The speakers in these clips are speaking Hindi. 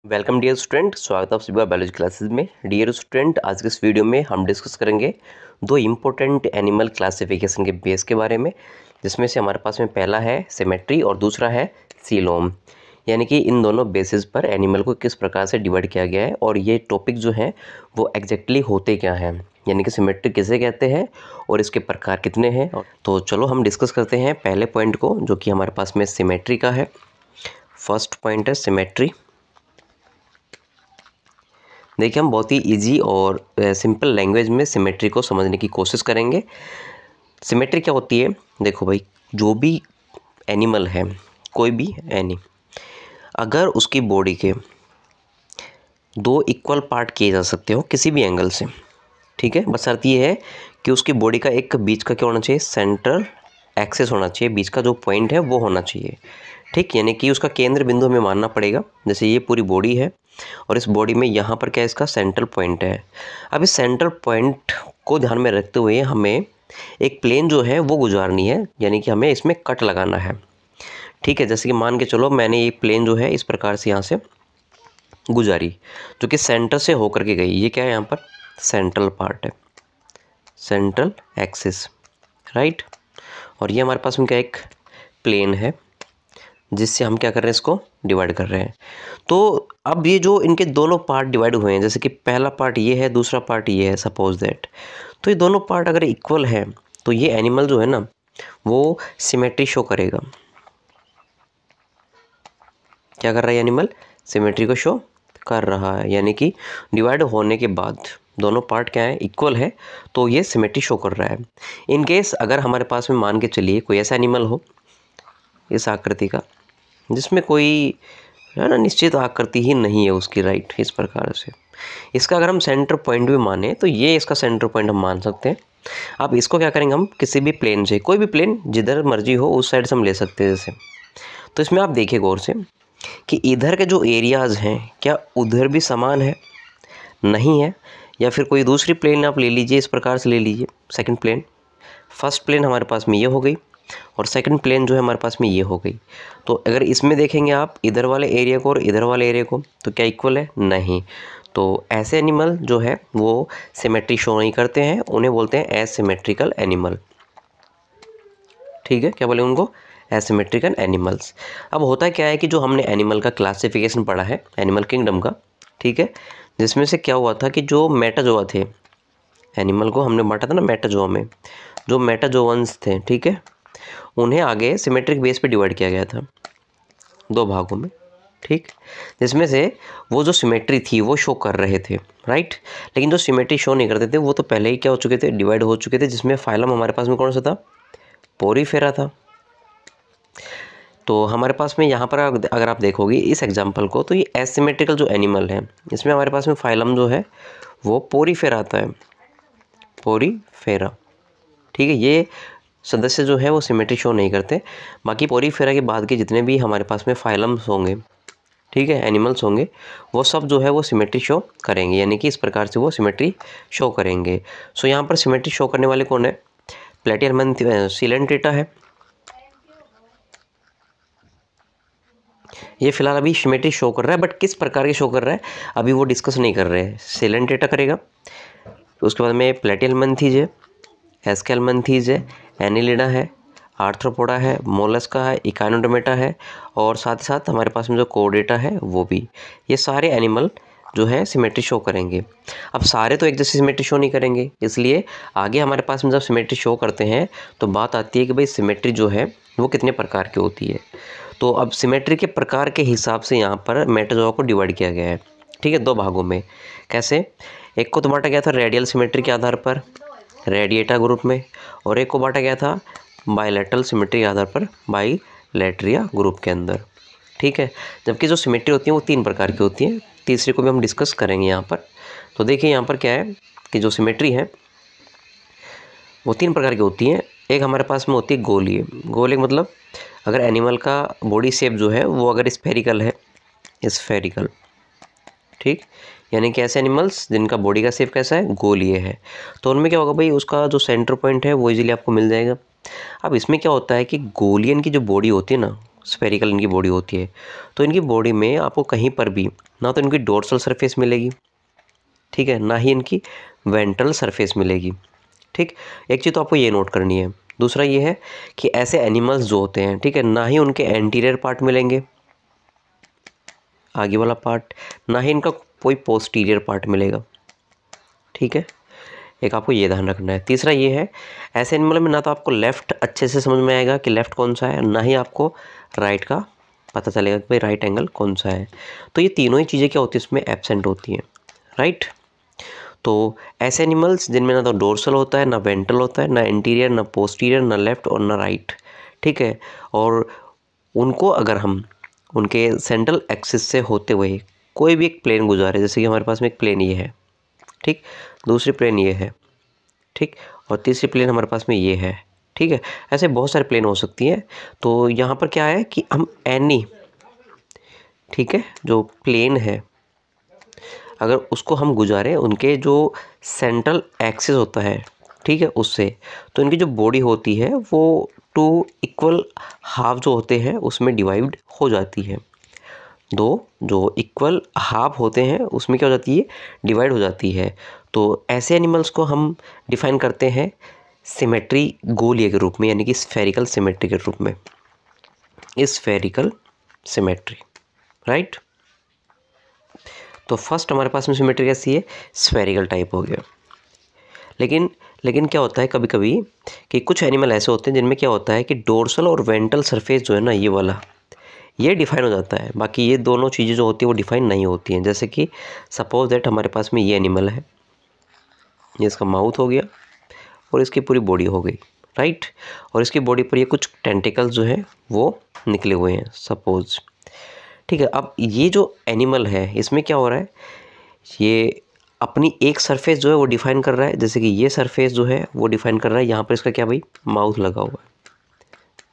वेलकम डियर स्टूडेंट, स्वागत है आप सभी का बायोलॉजी क्लासेस में। डियर स्टूडेंट, आज के इस वीडियो में हम डिस्कस करेंगे दो इम्पोर्टेंट एनिमल क्लासिफिकेशन के बेस के बारे में, जिसमें से हमारे पास में पहला है सिमेट्री और दूसरा है सीलोम। यानी कि इन दोनों बेसिस पर एनिमल को किस प्रकार से डिवाइड किया गया है और ये टॉपिक जो है वो एग्जैक्टली होते क्या हैं, यानी कि सिमेट्री किसे कहते हैं और इसके प्रकार कितने हैं। तो चलो हम डिस्कस करते हैं पहले पॉइंट को, जो कि हमारे पास में सिमेट्री का है। फर्स्ट पॉइंट है सिमेट्री। देखिए, हम बहुत ही इजी और सिंपल लैंग्वेज में सिमेट्री को समझने की कोशिश करेंगे। सिमेट्री क्या होती है? देखो भाई, जो भी एनिमल है, कोई भी अगर उसकी बॉडी के दो इक्वल पार्ट किए जा सकते हो किसी भी एंगल से, ठीक है, बस शर्त ये है कि उसकी बॉडी का एक बीच का क्या होना चाहिए, सेंट्रल एक्सिस होना चाहिए, बीच का जो पॉइंट है वो होना चाहिए, ठीक। यानी कि उसका केंद्र बिंदु हमें मानना पड़ेगा। जैसे ये पूरी बॉडी है और इस बॉडी में यहाँ पर क्या इसका सेंट्रल पॉइंट है। अब इस सेंट्रल पॉइंट को ध्यान में रखते हुए हमें एक प्लेन जो है वो गुजारनी है, यानी कि हमें इसमें कट लगाना है, ठीक है। जैसे कि मान के चलो मैंने ये प्लेन जो है इस प्रकार से यहाँ से गुजारी, जो कि सेंटर से होकर के गई। ये क्या है, यहाँ पर सेंट्रल पार्ट है, सेंट्रल एक्सिस, राइट। और ये हमारे पास में क्या एक प्लेन है जिससे हम क्या कर रहे हैं, इसको डिवाइड कर रहे हैं। तो अब ये जो इनके दोनों पार्ट डिवाइड हुए हैं, जैसे कि पहला पार्ट ये है, दूसरा पार्ट ये है, सपोज दैट, तो ये दोनों पार्ट अगर इक्वल है तो ये एनिमल जो है ना वो सिमेट्री शो करेगा। क्या कर रहा है एनिमल? सिमेट्री को शो कर रहा है, यानी कि डिवाइड होने के बाद दोनों पार्ट क्या है, इक्वल है, तो ये सिमेट्री शो कर रहा है। इन केस अगर हमारे पास में मान के चलिए कोई ऐसा एनिमल हो इस आकृति का जिसमें कोई है ना निश्चित आकृति ही नहीं है उसकी, राइट, इस प्रकार से, इसका अगर हम सेंटर पॉइंट भी माने तो ये इसका सेंटर पॉइंट हम मान सकते हैं। अब इसको क्या करेंगे, हम किसी भी प्लेन से, कोई भी प्लेन जिधर मर्जी हो उस साइड से हम ले सकते हैं जैसे। तो इसमें आप देखिए गौर से कि इधर के जो एरियाज़ हैं क्या उधर भी समान है? नहीं है। या फिर कोई दूसरी प्लेन आप ले लीजिए, इस प्रकार से ले लीजिए सेकंड प्लेन। फर्स्ट प्लेन हमारे पास में ये हो गई और सेकंड प्लेन जो है हमारे पास में ये हो गई। तो अगर इसमें देखेंगे आप इधर वाले एरिया को और इधर वाले एरिया को, तो क्या इक्वल है? नहीं। तो ऐसे एनिमल जो है वो सिमेट्री शो नहीं करते हैं, उन्हें बोलते हैं एसिमेट्रिकल एनिमल, ठीक है। क्या बोले उनको? Asymmetrical animals. अब होता क्या है कि जो हमने एनिमल का क्लासिफिकेशन पढ़ा है एनिमल किंगडम का, ठीक है, जिसमें से क्या हुआ था कि जो मेटाजोआ थे, एनिमल को हमने बांटा था ना मेटाजोआ में, जो मेटाजोवंस थे, ठीक है, उन्हें आगे सिमेट्रिक बेस पे डिवाइड किया गया था दो भागों में, ठीक। जिसमें से वो जो सिमेट्री थी वो शो कर रहे थे, राइट, लेकिन जो सिमेट्री शो नहीं करते थे वो तो पहले ही क्या हो चुके थे, डिवाइड हो चुके थे। जिसमें फाइलम हमारे पास में कौन सा था? पोरीफेरा था। तो हमारे पास में यहाँ पर अगर आप देखोगे इस एग्जाम्पल को, तो ये एसिमेट्रिकल जो एनिमल है इसमें हमारे पास में फाइलम जो है वो पोरीफेरा आता है, पोरीफेरा, ठीक है। ये सदस्य जो है वो सिमेट्री शो नहीं करते। बाकी पोरीफेरा के बाद के जितने भी हमारे पास में फाइलम्स होंगे, ठीक है, एनिमल्स होंगे, वो सब जो है वो सिमेट्री शो करेंगे, यानी कि इस प्रकार से वो सिमेट्री शो करेंगे। सो यहाँ पर सिमेट्री शो करने वाले कौन है? प्लेटियरमंथ सिलेंट्रेटा है। ये फिलहाल अभी सिमेट्री शो कर रहा है, बट किस प्रकार के शो कर रहा है अभी वो डिस्कस नहीं कर रहे हैं। सिलेंट्रेटा करेगा, उसके बाद में प्लेटियरमंथीज है, एस्केलमंथीज है, एनिलिडा है, आर्थ्रोपोडा है, मोलस्का है, इकाइनोडर्मेटा है, और साथ ही साथ हमारे पास में जो कोर्डेटा है वो भी। ये सारे एनिमल जो है सिमेट्री शो करेंगे। अब सारे तो एक जैसे सिमेट्री शो नहीं करेंगे, इसलिए आगे हमारे पास में जब सिमेट्री शो करते हैं तो बात आती है कि भाई सिमेट्री जो है वो कितने प्रकार की होती है। तो अब सिमेट्री के प्रकार के हिसाब से यहाँ पर मेटाजोआ को डिवाइड किया गया है, ठीक है, दो भागों में। कैसे? एक को तो बांटा गया था रेडियल सिमेट्री के आधार पर, रेडिएटा ग्रुप में, और एक को बांटा गया था बायलैटरल सिमेट्री के आधार पर, बायलैटरिया ग्रुप के अंदर, ठीक है। जबकि जो सिमेट्री होती है वो तीन प्रकार की होती है, तीसरे को भी हम डिस्कस करेंगे यहाँ पर। तो देखिए यहाँ पर क्या है कि जो सिमेट्री है वो तीन प्रकार की होती हैं। एक हमारे पास में होती है गोलीय। गोलीय मतलब अगर एनिमल का बॉडी शेप जो है वो अगर स्फेरिकल है, स्फेरिकल, ठीक, यानी कि ऐसे एनिमल्स जिनका बॉडी का शेप कैसा है, गोलीय है, तो उनमें क्या होगा भाई, उसका जो सेंटर पॉइंट है वो इजीली आपको मिल जाएगा। अब इसमें क्या होता है कि गोलियन की जो बॉडी होती है ना स्फेरिकल इनकी बॉडी होती है। तो इनकी बॉडी में आपको कहीं पर भी ना तो इनकी डोर्सल सरफेस मिलेगी, ठीक है, ना ही इनकी वेंट्रल सरफेस मिलेगी, ठीक। एक चीज़ तो आपको ये नोट करनी है। दूसरा ये है कि ऐसे एनिमल्स जो होते हैं, ठीक है, ना ही उनके एंटीरियर पार्ट मिलेंगे, आगे वाला पार्ट, ना ही इनका कोई पोस्टीरियर पार्ट मिलेगा, ठीक है। एक आपको ये ध्यान रखना है। तीसरा ये है, ऐसे एनिमल में ना तो आपको लेफ़्ट अच्छे से समझ में आएगा कि लेफ़्ट कौन सा है, ना ही आपको राइट का पता चलेगा कि भाई राइट एंगल कौन सा है। तो ये तीनों ही चीज़ें क्या होती है, इसमें एब्सेंट होती हैं, राइट। तो ऐसे एनिमल्स जिनमें ना तो डोर्सल होता है, ना वेंट्रल होता है, ना इंटीरियर, ना पोस्टीरियर, ना लेफ़्ट और ना राइट, ठीक है। और उनको अगर हम उनके सेंट्रल एक्सिस से होते हुए कोई भी एक प्लेन गुजारे, जैसे कि हमारे पास में एक प्लेन ये है, ठीक, दूसरी प्लेन ये है, ठीक, और तीसरी प्लेन हमारे पास में ये है, ठीक है। ऐसे बहुत सारे प्लेन हो सकती हैं। तो यहाँ पर क्या है कि हम एनी, ठीक है, जो प्लेन है अगर उसको हम गुजारें उनके जो सेंट्रल एक्सिस होता है, ठीक है, उससे, तो इनकी जो बॉडी होती है वो टू इक्वल हाफ जो होते हैं उसमें डिवाइड हो जाती है। दो जो इक्वल हाफ होते हैं उसमें क्या हो जाती है, डिवाइड हो जाती है। तो ऐसे एनिमल्स को हम डिफाइन करते हैं सिमेट्री गोलीय के रूप में, यानी कि स्फेरिकल सिमेट्री के रूप में, स्फेरिकल सिमेट्री, राइट। तो फर्स्ट हमारे पास में सिमेट्री कैसी है, स्फेरिकल टाइप हो गया। लेकिन लेकिन क्या होता है कभी कभी कि कुछ एनिमल ऐसे होते हैं जिनमें क्या होता है कि डोर्सल और वेंट्रल सरफेस जो है ना, ये वाला, ये डिफाइन हो जाता है, बाकी ये दोनों चीज़ें जो होती हैं वो डिफाइन नहीं होती हैं। जैसे कि सपोज दैट हमारे पास में ये एनिमल है, ये इसका माउथ हो गया और इसकी पूरी बॉडी हो गई, राइट। और इसकी बॉडी पर ये कुछ टेंटिकल्स जो है वो निकले हुए हैं सपोज, ठीक है। अब ये जो एनिमल है इसमें क्या हो रहा है, ये अपनी एक सरफेस जो है वो डिफाइन कर रहा है, जैसे कि ये सरफेस जो है वो डिफाइन कर रहा है, यहाँ पर इसका क्या भाई, माउथ लगा हुआ है,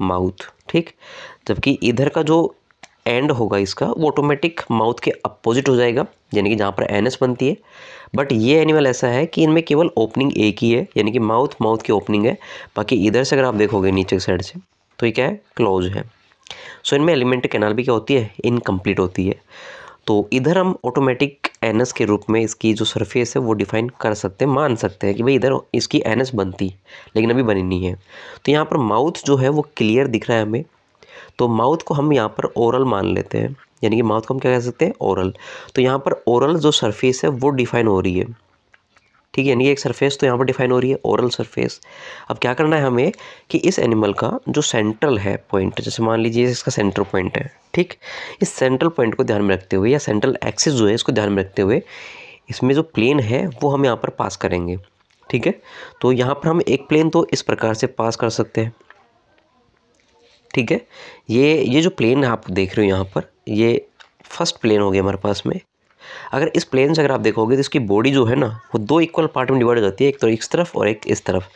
माउथ, ठीक। जबकि इधर का जो एंड होगा इसका वो ऑटोमेटिक माउथ के अपोजिट हो जाएगा, यानी कि जहाँ पर एनएस बनती है। बट ये एनिमल ऐसा है कि इनमें केवल ओपनिंग एक ही है, यानी कि माउथ माउथ की ओपनिंग है, बाकी इधर से अगर आप देखोगे नीचे की साइड से तो ये क्या है, क्लोज है। सो इनमें एलिमेंट्री कैनाल भी क्या होती है, इनकम्प्लीट होती है। तो इधर हम ऑटोमेटिक एनएस के रूप में इसकी जो सरफेस है वो डिफाइन कर सकते हैं, मान सकते हैं कि भाई इधर इसकी एनएस बनती, लेकिन अभी बनी नहीं है। तो यहाँ पर माउथ जो है वो क्लियर दिख रहा है हमें, तो माउथ को हम यहाँ पर ओरल मान लेते हैं, यानी कि माउथ को हम क्या कह सकते हैं, ओरल। तो यहाँ पर ओरल जो सरफेस है वो डिफाइन हो रही है, ठीक है, यानी कि एक सरफेस तो यहाँ पर डिफाइन हो रही है, ओरल सरफेस। अब क्या करना है हमें कि इस एनिमल का जो सेंट्रल है पॉइंट, जैसे मान लीजिए इसका सेंट्रल पॉइंट है, ठीक, इस सेंट्रल पॉइंट को ध्यान में रखते हुए या सेंट्रल एक्सिस जो है इसको ध्यान में रखते हुए इसमें जो प्लेन है वो हम यहाँ पर पास करेंगे, ठीक है। तो यहाँ पर हम एक प्लेन तो इस प्रकार से पास कर सकते हैं, ठीक है। ये जो प्लेन आप देख रहे हो यहाँ पर, ये फर्स्ट प्लेन हो गया हमारे पास में। अगर इस प्लेन से अगर आप देखोगे तो इसकी बॉडी जो है ना वो दो इक्वल पार्ट में डिवाइड हो जाती है, एक तो इस तरफ और एक इस तरफ।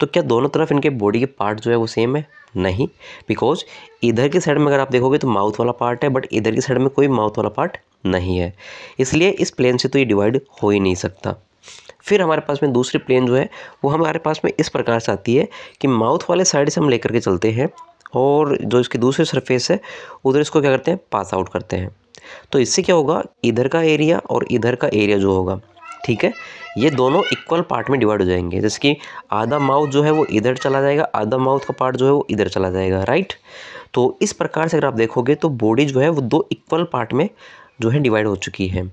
तो क्या दोनों तरफ इनके बॉडी के पार्ट जो है वो सेम है, नहीं, बिकॉज इधर की साइड में अगर आप देखोगे तो माउथ वाला पार्ट है, बट इधर की साइड में कोई माउथ वाला पार्ट नहीं है, इसलिए इस प्लेन से तो ये डिवाइड हो ही नहीं सकता। फिर हमारे पास में दूसरी प्लेन जो है वो हमारे पास में इस प्रकार से आती है कि माउथ वाले साइड से हम लेकर के चलते हैं और जो इसकी दूसरी सरफेस है उधर इसको क्या करते हैं, पास आउट करते हैं। तो इससे क्या होगा, इधर का एरिया और इधर का एरिया जो होगा, ठीक है, ये दोनों इक्वल पार्ट में डिवाइड हो जाएंगे। जैसे कि आधा माउथ जो है वो इधर चला जाएगा, आधा माउथ का पार्ट जो है वो इधर चला जाएगा, राइट। तो इस प्रकार से अगर आप देखोगे तो बॉडी जो है वो दो इक्वल पार्ट में जो है डिवाइड हो चुकी है,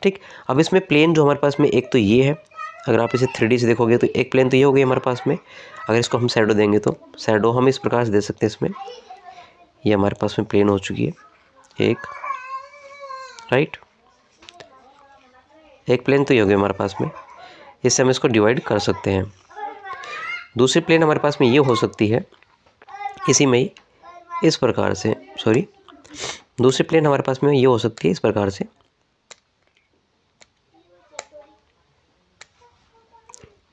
ठीक। अब इसमें प्लेन जो हमारे पास में एक तो ये है, अगर आप इसे 3D से देखोगे तो एक प्लेन तो ये हो गई हमारे पास में। अगर इसको हम शैडो देंगे तो शैडो हम इस प्रकार से दे सकते हैं, इसमें ये हमारे पास में प्लेन हो चुकी है एक, राइट, एक प्लेन तो ये हो गया हमारे पास में, इससे हम इसको डिवाइड कर सकते हैं। दूसरी प्लेन हमारे पास में ये हो सकती है इसी में ही इस प्रकार से, सॉरी, दूसरी प्लेन हमारे पास में ये हो सकती है इस प्रकार से,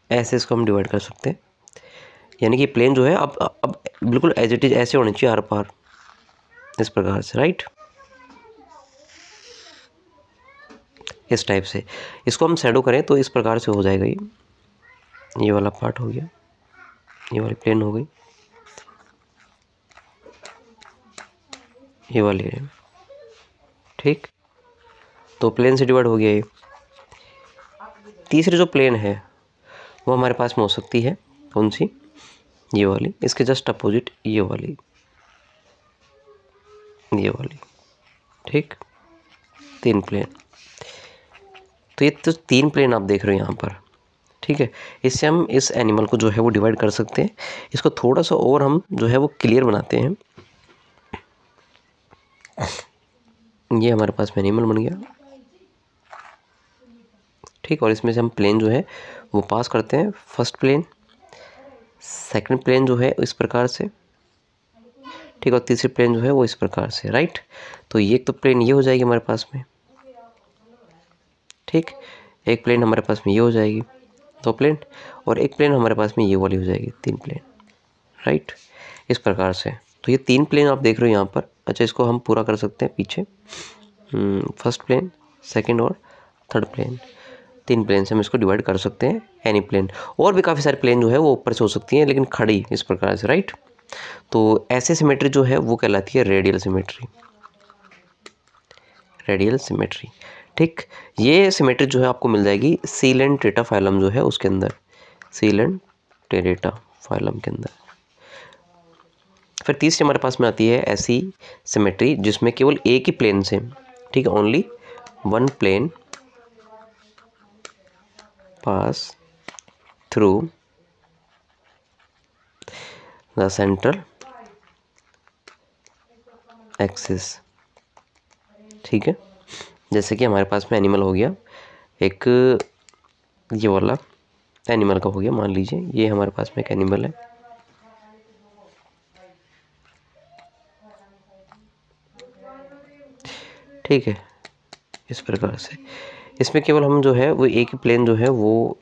ऐसे इसको हम डिवाइड कर सकते हैं। यानी कि प्लेन जो है अब बिल्कुल एज इट इज ऐसे होनी चाहिए आर पार, इस प्रकार से, राइट, इस टाइप से। इसको हम शैडो करें तो इस प्रकार से हो जाएगा, ये वाला पार्ट हो गया, ये वाली प्लेन हो गई, ये वाली है, ठीक। तो प्लेन से डिवाइड हो गया ये। तीसरी जो प्लेन है वो हमारे पास में हो सकती है कौन सी, ये वाली, इसके जस्ट अपोजिट ये वाली, ये वाली, ठीक। 3 प्लेन। तो ये तो 3 प्लेन आप देख रहे हो यहाँ पर, ठीक है। इससे हम इस एनिमल को जो है वो डिवाइड कर सकते हैं। इसको थोड़ा सा और हम जो है वो क्लियर बनाते हैं। ये हमारे पास में एनिमल बन गया, ठीक। और इसमें से हम प्लेन जो है वो पास करते हैं। फर्स्ट प्लेन, सेकंड प्लेन जो है इस प्रकार से, ठीक। और तीसरी प्लेन जो है वो इस प्रकार से, राइट। तो ये तो प्लेन ये हो जाएगी हमारे पास में, ठीक। एक प्लेन हमारे पास में ये हो जाएगी, 2 प्लेन। और एक प्लेन हमारे पास में ये वाली हो जाएगी, 3 प्लेन, राइट। इस प्रकार से। तो ये 3 प्लेन आप देख रहे हो यहाँ पर। अच्छा, इसको हम पूरा कर सकते हैं पीछे। फर्स्ट प्लेन, सेकंड और थर्ड प्लेन, 3 प्लेन से हम इसको डिवाइड कर सकते हैं एनी प्लेन। और भी काफ़ी सारे प्लेन जो है वो ऊपर से हो सकती हैं, लेकिन खड़ी इस प्रकार से, राइट। तो ऐसे सिमेट्री जो है वो कहलाती है रेडियल सिमेट्री, रेडियल सिमेट्री, ठीक। ये सिमेट्री जो है आपको मिल जाएगी सीलन टेट्राफाइलम जो है उसके अंदर, सीलन टेट्राफाइलम के अंदर। फिर तीसरी हमारे पास में आती है ऐसी सिमेट्री जिसमें केवल एक ही प्लेन से, ठीक है, only 1 plane pass through the central axis, ठीक है। जैसे कि हमारे पास में एनिमल हो गया एक, ये वाला एनिमल का हो गया, मान लीजिए ये हमारे पास में एक एनिमल है, ठीक है। इस प्रकार से इसमें केवल हम जो है वो एक ही प्लेन जो है वो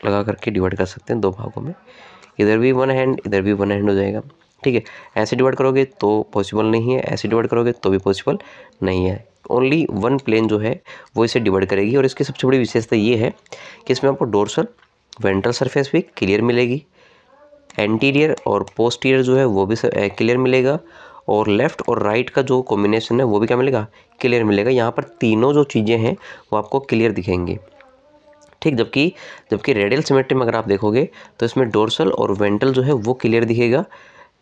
लगा करके डिवाइड कर सकते हैं 2 भागों में। इधर भी 1 हैंड, इधर भी 1 हैंड हो जाएगा, ठीक है। ऐसे डिवाइड करोगे तो पॉसिबल नहीं है, ऐसे डिवाइड करोगे तो भी पॉसिबल नहीं है। ओनली 1 प्लेन जो है वो इसे डिवाइड करेगी। और इसकी सबसे बड़ी विशेषता ये है कि इसमें आपको डोर्सल वेंट्रल सरफेस भी क्लियर मिलेगी, एंटीरियर और पोस्टीरियर जो है वो भी क्लियर मिलेगा, और लेफ़्ट और राइट का जो कॉम्बिनेशन है वो भी क्या मिलेगा, क्लियर मिलेगा। यहाँ पर तीनों जो चीज़ें हैं वो आपको क्लियर दिखेंगी, ठीक। जबकि रेडियल सिमेट्री में अगर आप देखोगे तो इसमें डोर्सल और वेंट्रल जो है वो क्लियर दिखेगा,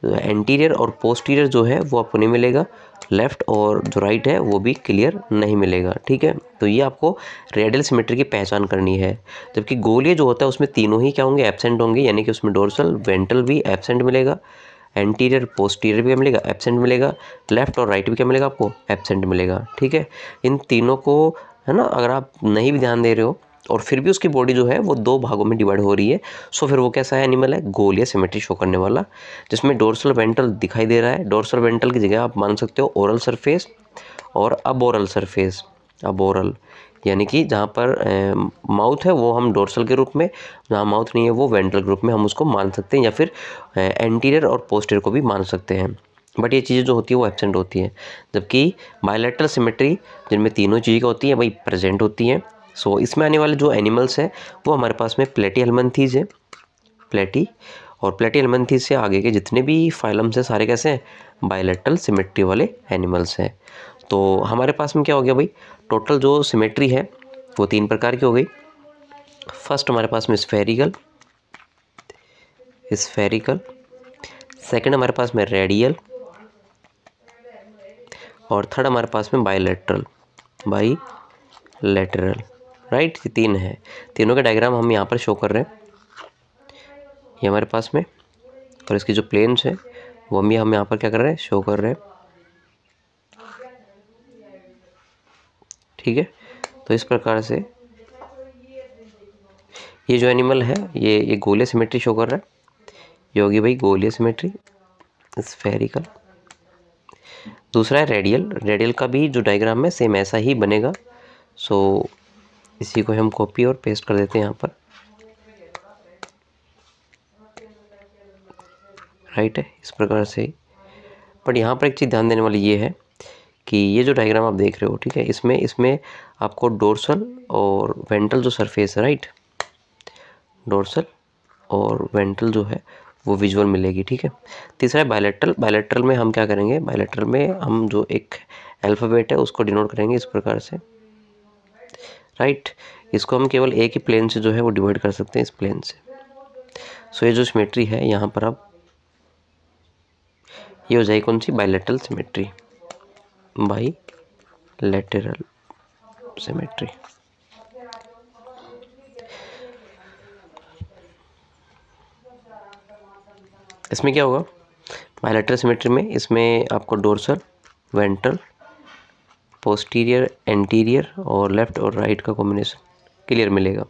एंटीरियर और पोस्टीरियर जो है वो आपको नहीं मिलेगा, लेफ़्ट और जो राइट है वो भी क्लियर नहीं मिलेगा, ठीक है। तो ये आपको रेडियल सिमेट्री की पहचान करनी है। जबकि गोलीय जो होता है उसमें तीनों ही क्या होंगे, एब्सेंट होंगे, यानी कि उसमें डोर्सल वेंट्रल भी एब्सेंट मिलेगा, एंटीरियर पोस्टीरियर भी क्या मिलेगा, एब्सेंट मिलेगा, लेफ़्ट और राइट भी क्या मिलेगा आपको, एब्सेंट मिलेगा, ठीक है। इन तीनों को, है ना, अगर आप नहीं भी ध्यान दे रहे हो और फिर भी उसकी बॉडी जो है वो 2 भागों में डिवाइड हो रही है, सो फिर वो कैसा है एनिमल है, गोलीय सिमेट्री शो करने वाला, जिसमें डोर्सल वेंट्रल दिखाई दे रहा है। डोर्सल वेंट्रल की जगह आप मान सकते हो ओरल सरफेस और अब ओरल सरफेस। अब ओरल यानी कि जहाँ पर माउथ है वो हम डोर्सल के रूप में, जहाँ माउथ नहीं है वो वेंट्रल के रूप में हम उसको मान सकते हैं, या फिर एंटीरियर और पोस्टीरियर को भी मान सकते हैं। बट ये चीज़ें जो होती है वो एब्सेंट होती हैं। जबकि बायलैटरल सिमेट्री जिनमें तीनों चीज़ें होती हैं वही प्रेजेंट होती हैं। सो इसमें आने वाले जो एनिमल्स हैं वो हमारे पास में प्लेटीहेल्मिन्थीज है, प्लेटी, और प्लेटीहेल्मिन्थीज से आगे के जितने भी फाइलम्स हैं सारे कैसे हैं, बायलैटरल सिमेट्री वाले एनिमल्स हैं। तो हमारे पास में क्या हो गया भाई, टोटल जो सिमेट्री है वो 3 प्रकार की हो गई। फर्स्ट हमारे पास में स्फेरिकल, सेकंड हमारे पास में रेडियल, और थर्ड हमारे पास में बायलैटरल, राइट। ये 3 है। तीनों के डायग्राम हम यहाँ पर शो कर रहे हैं, ये हमारे पास में, और इसकी जो प्लेन्स है वो भी हम यहाँ पर क्या कर रहे हैं, शो कर रहे हैं, ठीक है। तो इस प्रकार से ये जो एनिमल है ये गोलीय सिमेट्री शो कर रहा है, ये होगी भाई गोलीय सिमेट्री, स्फेरिकल। दूसरा है रेडियल का भी जो डायग्राम है सेम ऐसा ही बनेगा। सो इसी को हम कॉपी और पेस्ट कर देते हैं यहाँ पर, राइट है, इस प्रकार से। बट यहाँ पर एक चीज़ ध्यान देने वाली ये है कि ये जो डायग्राम आप देख रहे हो, ठीक है, इसमें आपको डोर्सल और वेंट्रल जो सरफेस है, राइट, डोर्सल और वेंट्रल जो है वो विजुअल मिलेगी, ठीक है। तीसरा है बायलैटरल। बायलैटरल में हम क्या करेंगे, बायलैटरल में हम जो एक अल्फ़ाबेट है उसको डिनोट करेंगे इस प्रकार से, राइट। इसको हम केवल एक ही प्लेन से जो है वो डिवाइड कर सकते हैं, इस प्लेन से। सो ये जो सिमेट्री है यहाँ पर अब ये हो जाएगी कौन सी, बायलैटरल सिमेट्री, बायलैटरल सिमेट्री। इसमें क्या होगा, बायलैटरल सिमेट्री में इसमें आपको डोर्सल, वेंट्रल, पोस्टीरियर, एंटीरियर और लेफ्ट और राइट का कॉम्बिनेशन क्लियर मिलेगा।